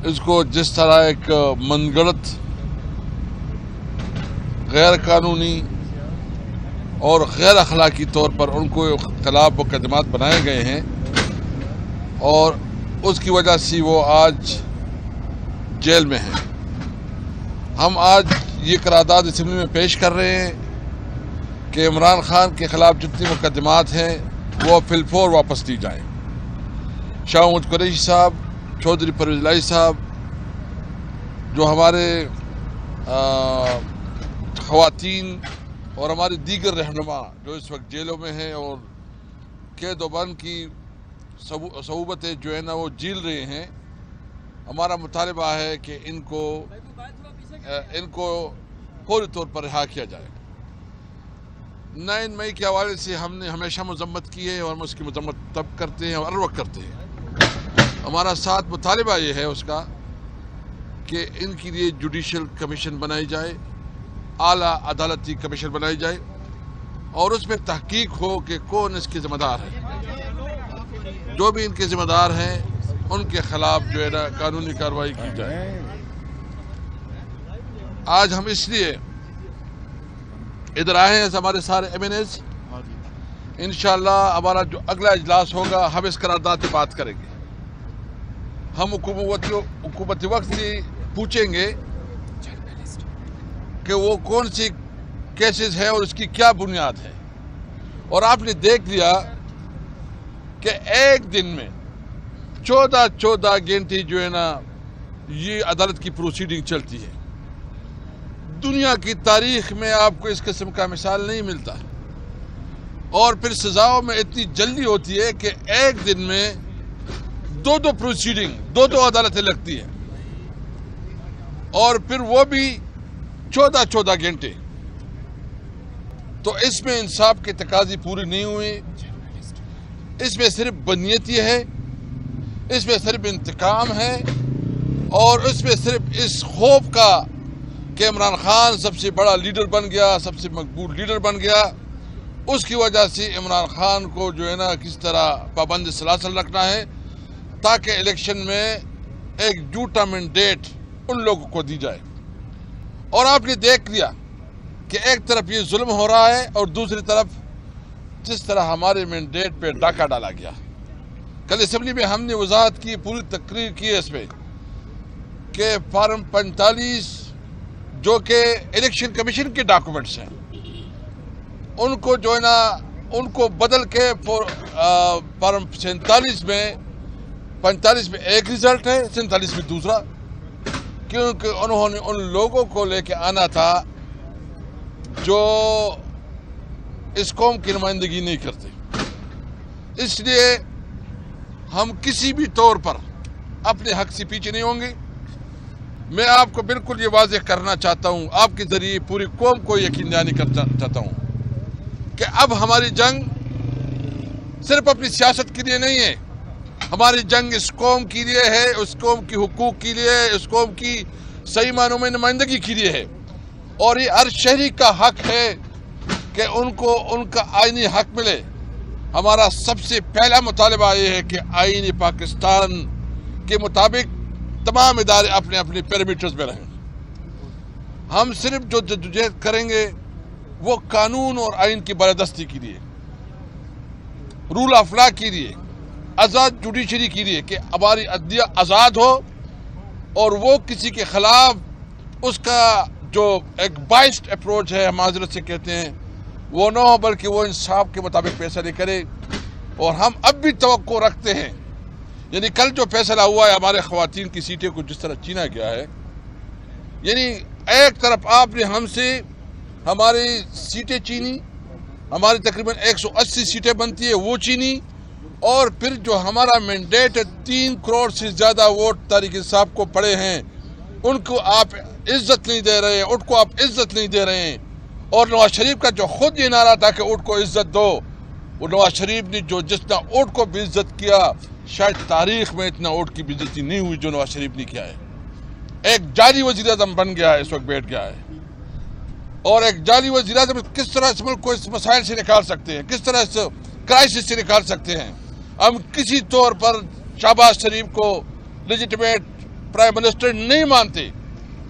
اس کو جس طرح ایک من گھڑت غیر قانونی اور غیر اخلاقی طور پر ان کو خلاف مقدمات بنائے گئے ہیں اور اس کی وجہ سے وہ آج جیل میں ہیں. ہم آج یہ قرارداد اسمبلی میں پیش کر رہے ہیں کہ عمران خان کے خلاف جتنی مقدمات ہیں وہ فی الفور واپس لی جائیں. شاہ محمود قریشی صاحب، چودھری پرویز الہی صاحب، جو ہمارے خواتین اور ہمارے دیگر رہنما جو اس وقت جیلوں میں ہیں اور قید و بند کی صعوبتیں جو ہے نا وہ جھیل رہے ہیں، ہمارا مطالبہ ہے کہ ان کو فوری طور پر رہا کیا جائے. 9 مئی کے حوالے سے ہم نے ہمیشہ مذمت کی ہے اور ہم اس کی مذمت تب کرتے ہیں اور ہر وقت کرتے ہیں. ہمارا ساتھ مطالبہ یہ ہے اس کا کہ ان کے لیے جوڈیشل کمیشن بنائی جائے، اعلیٰ عدالتی کمیشن بنائی جائے اور اس میں تحقیق ہو کہ کون اس کے ذمہ دار ہے. جو بھی ان کے ذمہ دار ہیں ان کے خلاف جو ہے نا قانونی کارروائی کی جائے. آج ہم اس لیے ادھر آئے ہیں ہمارے سارے ایم این ایز. انشاءاللہ ہمارا جو اگلا اجلاس ہوگا ہم اس قرارداد پہ بات کریں گے. ہم حکومتی وقت سے پوچھیں گے کہ وہ کون سی کیسز ہے اور اس کی کیا بنیاد ہے. اور آپ نے دیکھ لیا کہ ایک دن میں 14 گھنٹے جو ہے نا یہ عدالت کی پروسیڈنگ چلتی ہے. دنیا کی تاریخ میں آپ کو اس قسم کا مثال نہیں ملتا. اور پھر سزاؤں میں اتنی جلدی ہوتی ہے کہ ایک دن میں 2 پروسیڈنگ 2 عدالتیں لگتی ہیں اور پھر وہ بھی 14 گھنٹے. تو اس میں انصاف کے تقاضے پوری نہیں ہوئے. اس میں صرف بدنیتی ہے، اس میں صرف انتقام ہے اور اس میں صرف اس خوف کا کہ عمران خان سب سے بڑا لیڈر بن گیا، سب سے مقبول لیڈر بن گیا، اس کی وجہ سے عمران خان کو جو ہے نا کس طرح پابند سلاسل رکھنا ہے تاکہ الیکشن میں ایک جھوٹا مینڈیٹ ان لوگوں کو دی جائے. اور آپ نے دیکھ لیا کہ ایک طرف یہ ظلم ہو رہا ہے اور دوسری طرف جس طرح ہمارے مینڈیٹ پہ ڈاکہ ڈالا گیا. کل اسمبلی میں ہم نے وضاحت کی، پوری تقریر کی ہے اس میں کہ فارم 45 جو کہ الیکشن کمیشن کے ڈاکومنٹس ہیں ان کو جو ہے نا ان کو بدل کے فارم 47 میں 45 میں ایک رزلٹ ہے، 47 میں دوسرا، کیونکہ انہوں نے ان لوگوں کو لے کے آنا تھا جو اس قوم کی نمائندگی نہیں کرتے. اس لیے ہم کسی بھی طور پر اپنے حق سے پیچھے نہیں ہوں گے. میں آپ کو بالکل یہ واضح کرنا چاہتا ہوں، آپ کے ذریعے پوری قوم کو یقین دہانی کرنا چاہتا ہوں کہ اب ہماری جنگ صرف اپنی سیاست کے لیے نہیں ہے. ہماری جنگ اس قوم کے لیے ہے، اس قوم کی حقوق کے لیے، اس قوم کی صحیح معنوں میں نمائندگی کے لیے ہے. اور یہ ہر شہری کا حق ہے کہ ان کو ان کا آئینی حق ملے. ہمارا سب سے پہلا مطالبہ یہ ہے کہ آئین پاکستان کے مطابق تمام ادارے اپنے اپنے پیرامیٹرز میں رہیں. ہم صرف جو جدوجہد کریں گے وہ قانون اور آئین کی بالادستی کے لیے، رول آف لا کے لیے، آزاد جوڈیشری کے لیے کہ ہماری عدلیہ آزاد ہو اور وہ کسی کے خلاف اس کا جو ایک بائسڈ اپروچ ہے، ہم معذرت سے کہتے ہیں، وہ نہ ہو بلکہ وہ انصاف کے مطابق فیصلے کرے. اور ہم اب بھی توقع رکھتے ہیں، یعنی کل جو فیصلہ ہوا ہے ہمارے خواتین کی سیٹیں کو جس طرح چینا گیا ہے، یعنی ایک طرف آپ نے ہم سے ہماری سیٹیں چینی، ہماری تقریباً 180 سیٹیں بنتی ہے وہ چینی، اور پھر جو ہمارا مینڈیٹ 3 کروڑ سے زیادہ ووٹ تحریک انصاف کو پڑے ہیں ان کو آپ عزت نہیں دے رہے ہیں، ان کو آپ عزت نہیں دے رہے ہیں. اور نواز شریف کا جو خود یہ نعرہ تھا کہ اونٹ کو عزت دو، وہ نواز شریف نے جو جتنا اونٹ کو بھی عزت کیا شاید تاریخ میں اتنا اونٹ کی بھی عزت نہیں ہوئی جو نواز شریف نے کیا ہے. ایک جعلی وزیر اعظم بن گیا ہے، اس وقت بیٹھ گیا ہے. اور ایک جعلی وزیر اعظم کس طرح اس ملک کو اس مسائل سے نکال سکتے ہیں، کس طرح اس کرائسس سے نکال سکتے ہیں. ہم کسی طور پر شہباز شریف کو لیجیٹمیٹ प्राइम मिनिस्टर नहीं मानते,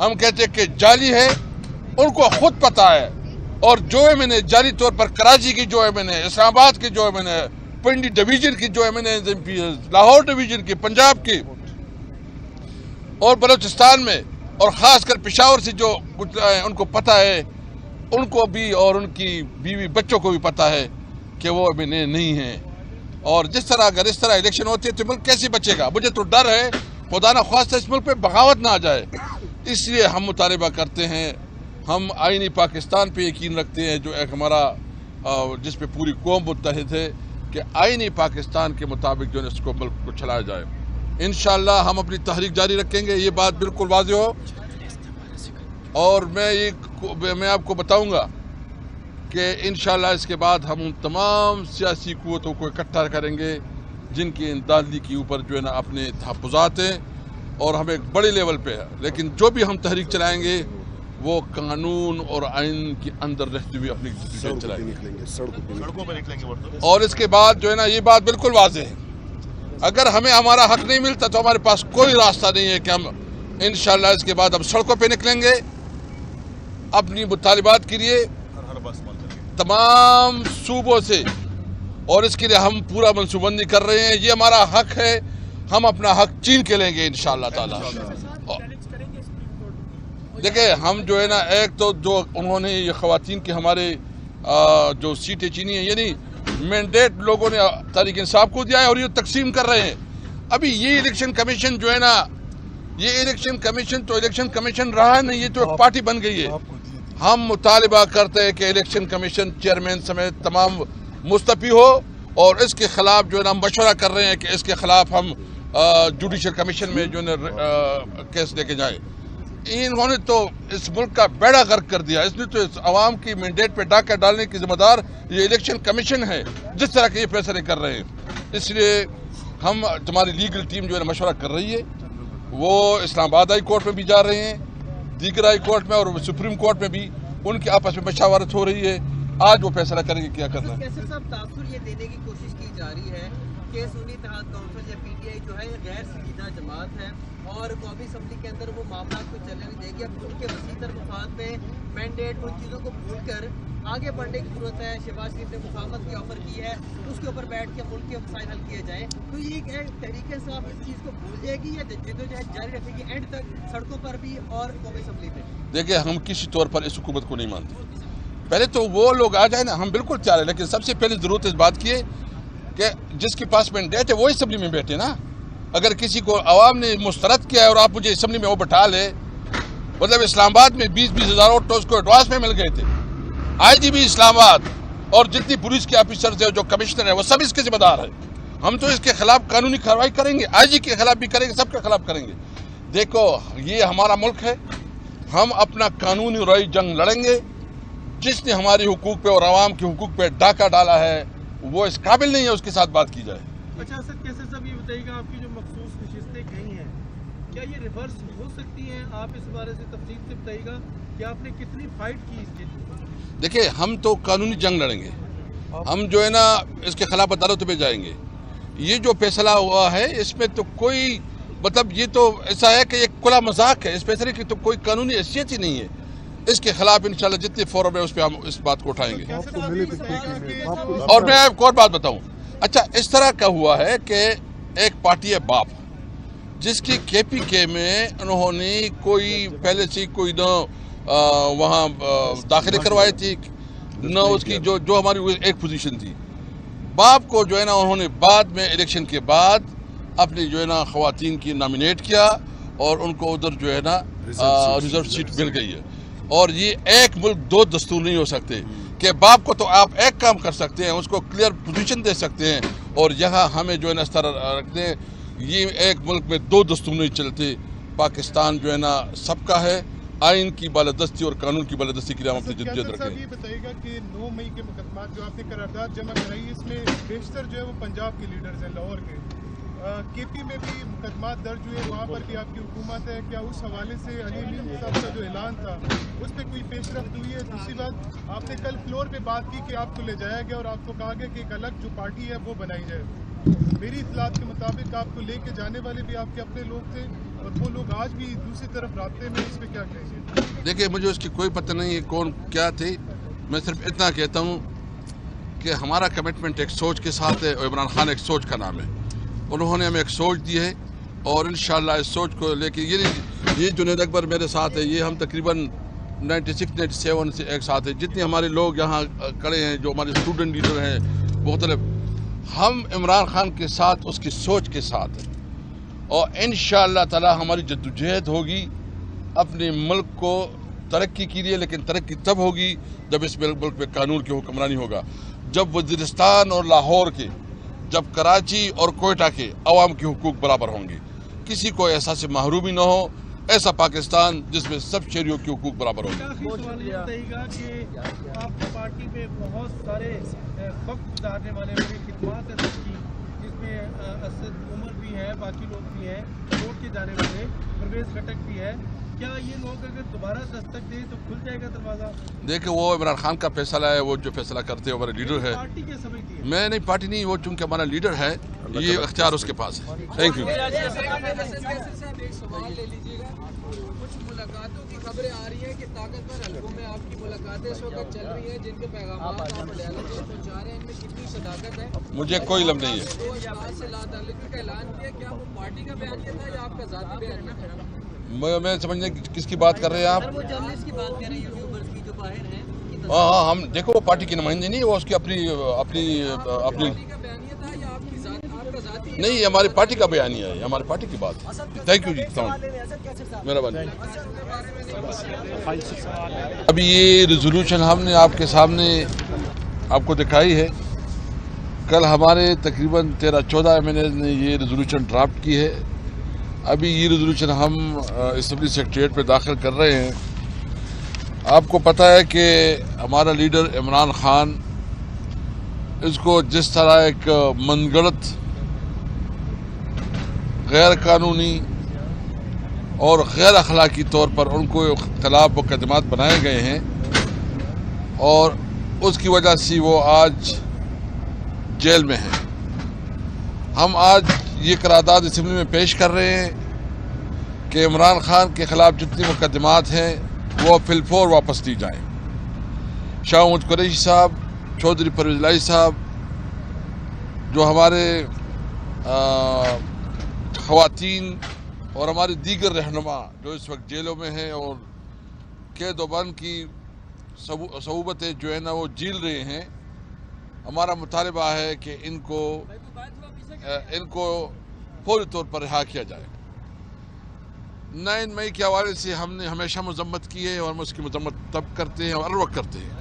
हम कहते कि जाली है, उनको खुद पता है। और जो एमएनए जाली तौर पर कराची की जो एमएनए, इस्लामाबाद की जो एमएनए, पिंडी डिवीजन की जो एमएनए, लाहौर डिवीजन की, पंजाब की और बलूचिस्तान में और ख़ासकर पेशावर से जो उनको पता है, उनको भी और उनकी बीवी बच्चों को भी पता है कि वो एमएनए नहीं है। और जिस तरह अगर इस तरह इलेक्शन होती है तो मुल्क कैसे बचेगा? मुझे तो डर है खुदा न ख्वास्ता इस मुल्क पे बगावत ना आ जाए। इसलिए हम मुतालबा करते हैं, हम आईनी पाकिस्तान पे यकीन रखते हैं, जो एक हमारा जिस पे पूरी कौम मुत्तहिद है कि आईनी पाकिस्तान के मुताबिक जो है इसको मुल्क को चलाया जाए। इंशाअल्लाह हम अपनी तहरीक जारी रखेंगे, ये बात बिल्कुल वाज़ेह हो। और मैं आपको बताऊंगा कि इंशाअल्लाह इसके बाद हम उन तमाम सियासी क़ुव्वतों को इकट्ठा करेंगे जिनकी इन दादली के ऊपर जो है ना अपने तहफ़्फ़ुज़ात हैं, और हम एक बड़े लेवल पे है। लेकिन जो भी हम तहरीक चलाएंगे वो कानून और आइन के अंदर रहते हुए अपनी चलाएंगे, सड़कों पर निकलेंगे। और इसके बाद जो है ना ये बात बिल्कुल वाज़ेह है, अगर हमें हमारा हक नहीं मिलता तो हमारे पास कोई रास्ता नहीं है कि हम इंशाअल्लाह इसके बाद हम सड़कों पे निकलेंगे अपनी मुतालिबात के लिए तमाम सूबों से। और इसके लिए हम पूरा मनसूबबंदी कर रहे हैं, ये हमारा हक है, हम अपना हक छीन के लेंगे इंशाअल्लाह ताला। देखिए हम जो है ना, एक तो जो उन्होंने ये ख़वातीन के हमारे जो सीटें चीनी हैं, यानी मैंडेट लोगों ने तहरीक इंसाफ को दिया है और ये तकसीम कर रहे हैं। अभी ये इलेक्शन कमीशन जो है ना, ये इलेक्शन कमीशन तो इलेक्शन कमीशन रहा नहीं, ये तो एक पार्टी बन गई है। हम मुतालिबा करते हैं कि इलेक्शन कमीशन चेयरमैन समेत तमाम मुस्तफ़ी हो, और इसके खिलाफ जो है ना मशवरा कर रहे हैं कि इसके खिलाफ हम जुडिशल कमीशन में जो है केस लेके जाएं। इन्होंने तो इस मुल्क का बेड़ा गर्क कर दिया, इसने तो इस आवाम की मैंडेट पे डाका डालने की जिम्मेदार ये इलेक्शन कमीशन है, जिस तरह के ये फैसले कर रहे हैं। इसलिए हम तुम्हारी लीगल टीम जो है मशवरा कर रही है, वो इस्लामाबाद हाई कोर्ट में भी जा रहे हैं, दीगर हाई कोर्ट में और सुप्रीम कोर्ट में भी उनकी आपस में मशावरत हो रही है। आज वो फैसला करेंगे क्या करना है। कैसर साहब, तासुर ये देने की कोशिश की जा रही है कि सुन्नी इत्तेहाद काउंसिल या पीटीआई जो है गैर संजीदा जमात है और कौमी असम्बली के अंदर वो मामला को चलने नहीं देगी। अब उनके वसीतर मफाद में मैंडेट उन चीज़ों को भूलकर आगे बढ़ने की जरूरत है। शहबाज शरीफ ने मुफाहमत की ऑफर की है, उसके ऊपर बैठ के मुल्क के मसाइल हल किए जाएँ। तो ये तहरीक इंसाफ इस चीज़ को भूल जाएगी या जद्दोजहद जारी रखेगी एंड तक सड़कों पर भी और कौमी असम्बली में? देखिए हम किसी तौर पर इस हुकूमत को नहीं मानते। पहले तो वो लोग आ जाए ना, हम बिल्कुल तैयार है, लेकिन सबसे पहले जरूरत इस बात की है कि जिसके पास मैंडेट है वो असम्बली में बैठे ना। अगर किसी को आवाम ने मुस्तरद किया है और आप मुझे असम्बली में वो बैठा ले, मतलब इस्लामाबाद में 20-20 हज़ार वोट तो उसको एडवांस में मिल गए थे। आईजीपी इस्लामाबाद और जितनी पुलिस के ऑफिसर है, जो कमिश्नर है, वो सब इसके जिम्मेदार है। हम तो इसके खिलाफ कानूनी कार्रवाई करेंगे, आईजी के खिलाफ भी करेंगे, सबके खिलाफ करेंगे। देखो ये हमारा मुल्क है, हम अपना कानूनी राई जंग लड़ेंगे। जिसने हमारी हुकूक पे और आवाम के हुकूक पे डाका डाला है वो इस काबिल नहीं है उसके साथ बात की जाए। अच्छा सर, कैसे सब ये बताइएगा, आपकी जो मखसूस नशिस्तें गई हैं क्या ये रिवर्स हो सकती हैं? आप इस बारे से तफसील से बताइएगा कि आपने कितनी फाइट की इसके लिए। देखिए हम तो कानूनी जंग लड़ेंगे, हम जो है ना इसके खिलाफ अदालतों पे जाएंगे। ये जो फैसला हुआ है इसमें तो कोई मतलब ये तो ऐसा है कि एक खुला मजाक है, इस फैसले की तो कोई कानूनी हैसियत ही नहीं है। इसके खिलाफ इंशाल्लाह जितने फोरम है उस पर हम इस बात को उठाएंगे। और मैं आपको और बात बताऊं, अच्छा इस तरह का हुआ है कि एक पार्टी है बाप, जिसकी केपीके में उन्होंने कोई पहले से कोई न वहाँ दाखिले करवाए थी, न उसकी जो हमारी एक पोजीशन थी। बाप को जो है ना उन्होंने बाद में इलेक्शन के बाद अपनी जो है ना ख़वातीन की नॉमिनेट किया और उनको उधर जो है ना रिजर्व सीट मिल गई है। और ये एक मुल्क दो दस्तूर नहीं हो सकते कि बाप को तो आप एक काम कर सकते हैं, उसको क्लियर पोजीशन दे सकते हैं, और यहाँ हमें जो है ना इस तरह रखते हैं। ये एक मुल्क में दो दस्तूर नहीं चलते। पाकिस्तान जो है ना सबका है, आइन की बालादस्ती और कानून की बालादस्ती के लिए हम अपनी जद्दोजहद रखें। ये बताइएगा कि 9 मई के मुकदमा जो आपने करारदाद जमा कराई, इसमें बेशतर जो है वो पंजाब के लीडर्स हैं, लाहौर के। केपी में भी मुकदमा दर्ज हुए, वहाँ पर भी आपकी हुकूमत है। क्या उस हवाले से अली अमीन साहब का जो ऐलान था उस पर कोई पेशरफ्त हुई है? दूसरी बात, आपने कल फ्लोर पे बात की कि आपको ले जाया गया और आपको कहा गया कि एक अलग जो पार्टी है वो बनाई जाए। मेरी इतलात के मुताबिक आपको लेके जाने वाले भी आपके अपने लोग थे और वो लोग आज भी दूसरी तरफ रास्ते में, इस पे क्या कहेंगे? देखिए, मुझे उसकी कोई पता नहीं है कौन क्या थे। मैं सिर्फ इतना कहता हूँ कि हमारा कमिटमेंट एक सोच के साथ है और इमरान खान एक सोच का नाम है। उन्होंने हमें एक सोच दी है और इंशाल्लाह इस सोच को लेके ये जुनैद अकबर मेरे साथ है, ये हम तकरीबन 96-97 से एक साथ है। जितने हमारे लोग यहाँ खड़े हैं, जो हमारे स्टूडेंट लीडर हैं मुख्तलिफ, हम इमरान खान के साथ उसकी सोच के साथ हैं और इंशाअल्लाह ताला हमारी जद्दोजहद होगी अपने मुल्क को तरक्की के लिए। लेकिन तरक्की तब होगी जब इस मुल्क में कानून की हुक्मरानी होगा, जब वज़ीरिस्तान और लाहौर के, जब कराची और कोयटा के अवाम के हुकूक बराबर होंगे, किसी को एहसास महरूमी न हो, ऐसा पाकिस्तान जिसमें सब शहरियों के हुकूक बराबर होंगे। आखिरी सवाल ये बताइएगा कि आपकी पार्टी में बहुत सारे वक्त गुजारने वाले बड़ी खिदमात है सबकी, जिसमें असद उमर भी है, बाकी लोग भी हैं, छोड़ के जाने वाले परवेज खटक भी है। क्या ये लोग अगर दोबारा दस्तक दें तो खुल जाएगा दरवाज़ा? देखिए, वो इमरान खान का फैसला है, वो जो फैसला करते हैं हमारे लीडर है। पार्टी क्या समझती है? मैं नहीं, पार्टी नहीं, वो चूँकि हमारा लीडर है, ये अख्तियार उसके पास है। Thank you. कुछ मुलाकातों की खबरें आ रही हैं कि ताकतवर हलकों में आपकी मुलाकातें इस वक्त चल रही हैं, जिनके पैगाम आप डायलॉग में पहुंचा रहे हैं, इनमें कितनी सदाकत है? मुझे कोई इल्म नहीं है। तो इजलास से लाताल्लुकी का ऐलान किया, क्या वो पार्टी का बयानिया था या आपका ज़ाती बयानिया था? मैं समझने किसकी बात कर रहे हैं आप? वो जर्नलिस्ट की बात कर रहे हैं, यूट्यूबर्स की जो बाहर हैं। हाँ, हम देखो, वो पार्टी की नुमाइंदगी नहीं है, वो उसकी अपनी पार्टी का बयानिया था या आपका ज़ाती? नहीं, ये हमारी पार्टी का बयानिया है, हमारी पार्टी की बात है। थैंक यू जी, मेहरबानी। अभी ये रिजोल्यूशन हमने आपके सामने आपको दिखाई है। कल हमारे तकरीबन 13-14 MNA ने ये रिजोल्यूशन ड्राफ्ट की है। अभी ये रिजोल्यूशन हम असेंबली सेक्रेटेरिएट पे दाखिल कर रहे हैं। आपको पता है कि हमारा लीडर इमरान खान, इसको जिस तरह एक मनगढ़ंत, गैर कानूनी और गैर अखलाकी तौर पर उनको खिलाफ मुकदमात बनाए गए हैं और उसकी वजह से वो आज जेल में हैं। हम आज ये करारदाद असेंबली में पेश कर रहे हैं कि इमरान खान के खिलाफ जितनी मुकदमात हैं वो फिलफौर वापस ली जाएँ। शाह महमूद कुरैशी साहब, चौधरी परवेज इलाही साहब, जो हमारे ख़वातीन और हमारे दीगर रहनुमा जो इस वक्त जेलों में हैं और कैद-ओ-बंद की सऊबतें जो है ना वो झेल रहे हैं, हमारा मुतालबा है कि इनको फौरी तौर पर रिहा किया जाए। 9 मई के हवाले से हमने हमेशा मजम्मत की है और हम उसकी मजम्मत तब करते हैं और हर वक्त करते हैं।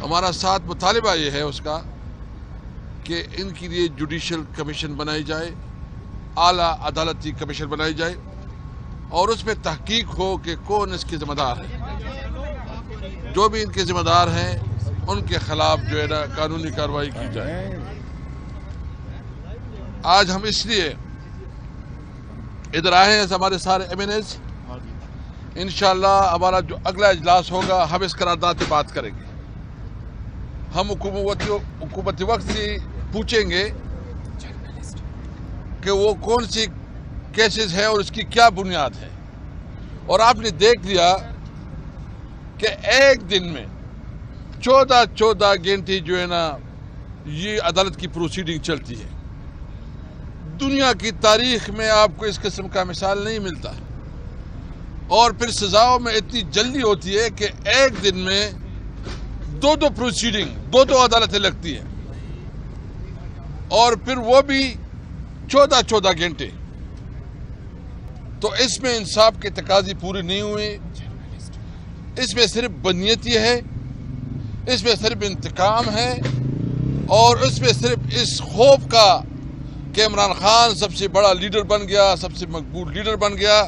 हमारा साथ मुतालबा ये है उसका कि इनके लिए जुडिशल कमीशन बनाई जाए, आला अदालती कमीशन बनाई जाए और उसमें तहकीक हो कि कौन इसके ज़िम्मेदार है। जो भी इनके ज़िम्मेदार हैं उनके खिलाफ जो है ना कानूनी कार्रवाई की जाए। आज हम इसलिए इधर आए हैं, हमारे सारे MNAs, इंशाअल्लाह हमारा जो अगला इजलास होगा हम इस करारदाद पे बात करेंगे। हम हुकूमती वक्त से पूछेंगे कि वो कौन सी केसेस है और उसकी क्या बुनियाद है। और आपने देख लिया कि एक दिन में 14 घंटे जो है ना ये अदालत की प्रोसीडिंग चलती है। दुनिया की तारीख में आपको इस किस्म का मिसाल नहीं मिलता। और फिर सजाओं में इतनी जल्दी होती है कि एक दिन में 2 प्रोसीडिंग, 2 अदालतें लगती हैं और फिर वो भी 14 घंटे। तो इसमें इंसाफ के तकाज़े पूरे नहीं हुए, इसमें सिर्फ बदनीयती है, इसमें सिर्फ इंतकाम है और इसमें सिर्फ इस खौफ का कि इमरान खान सबसे बड़ा लीडर बन गया, सबसे मकबूल लीडर बन गया,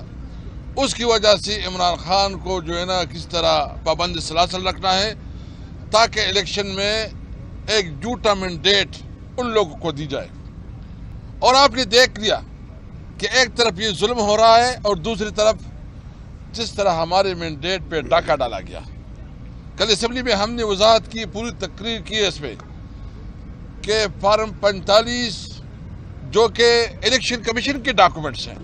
उसकी वजह से इमरान खान को जो है ना किस तरह पाबंद सलासल रखना है ताकि इलेक्शन में एक झूठा मैंडेट उन लोगों को दी जाए। और आपने देख लिया कि एक तरफ ये जुल्म हो रहा है और दूसरी तरफ जिस तरह हमारे मैंडेट पे डाका डाला गया। कल असेंबली में हमने वजाहत की, पूरी तकरीर की है इस पर कि फॉर्म 45 जो कि इलेक्शन कमीशन के डॉक्यूमेंट्स हैं